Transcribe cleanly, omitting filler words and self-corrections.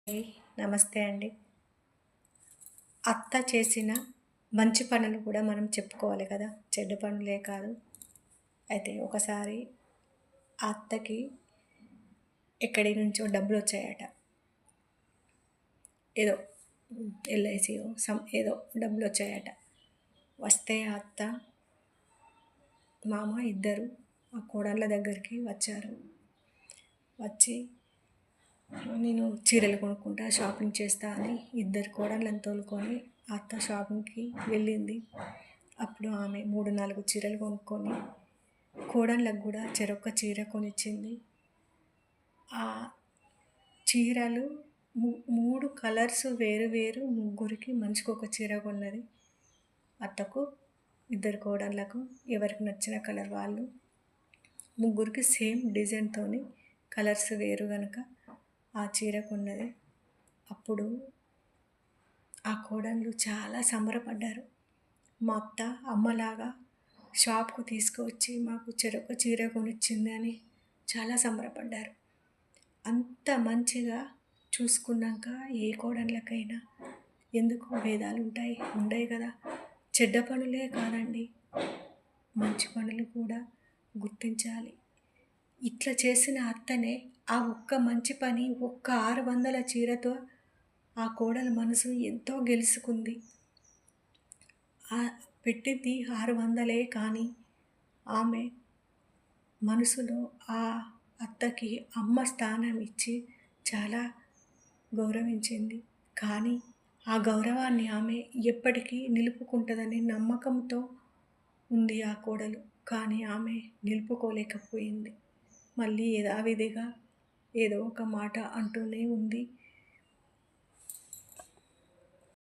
ఏయ్! నమస్తే అండి. అత్త చేసిన మంచి పనులు కూడా మనం చెప్పుకోవాలి కదా! చెడ్డ పనులే కాదు. అయితే ఒకసారి ఆ అత్తకి ఎక్కడి నుంచో డబ్బులొచ్చాయట. ఏదో ఎల్ఐసీయో ఏదో డబ్బులొచ్చాయట. వస్తే ఆ అత్త, మామ ఇద్దరు ఆ కోడళ్ళ దగ్గరికి వచ్చారు. వచ్చి నేను చీరలు కొనుక్కుంటా, షాపింగ్ చేస్తా అని ఇద్దరు కోడళ్ళని తోలుకొని అత్త షాపింగ్‌కి వెళ్ళింది. అప్పుడు ఆమె 3, 4 చీరలు కొనుక్కొని కోడళ్ళకి గూడా చెరొక్క చీర కొనిచ్చింది. ఆ చీరలు 3 కలర్స్ వేరు వేరు ముగ్గురికి మనిషికొక చీర కొన్నది. అత్తకు, ఇద్దరు కోడళ్ళకు ఎవరికి నచ్చిన కలర్ వాళ్ళు. ముగ్గురికి సేమ్ డిజైన్‌తోని కలర్స్ వేరు గనక ఆ చీర కొన్నది. అప్పుడు ఆ కోడళ్ళు చాలా సంబరపడ్డారు. మా అత్త అమ్మలాగా షాప్‌కు తీసుకువచ్చి మాకు చెరొక చీర కొనిచ్చింది అని చాలా సంబరపడ్డారు. అంత మంచిగా చూసుకున్నాక ఏ కోడళ్ళకైనా ఎందుకు భేదాలుంటాయి? ఉండయి కదా! చెడ్డ పనులే కాదండి, మంచి పనులు కూడా గుర్తించాలి. ఇట్లా చేసిన అత్తనే ఆ ఒక్క మంచి పని, ఒక్క 600 చీరతో ఆ కోడలు మనసు ఎంతో గెలుచుకుంది. పెట్టింది 600 కానీ ఆమె మనసులో ఆ అత్తకి అమ్మ స్థానం ఇచ్చి చాలా గౌరవించింది. కానీ ఆ గౌరవాన్ని ఆమె ఎప్పటికీ నిలుపుకుంటదనే నమ్మకంతో ఉంది ఆ కోడలు. కానీ ఆమె నిలుపుకోలేకపోయింది. మళ్ళీ యథావిధిగా ఏదో ఒక మాట అంటూనే ఉంది.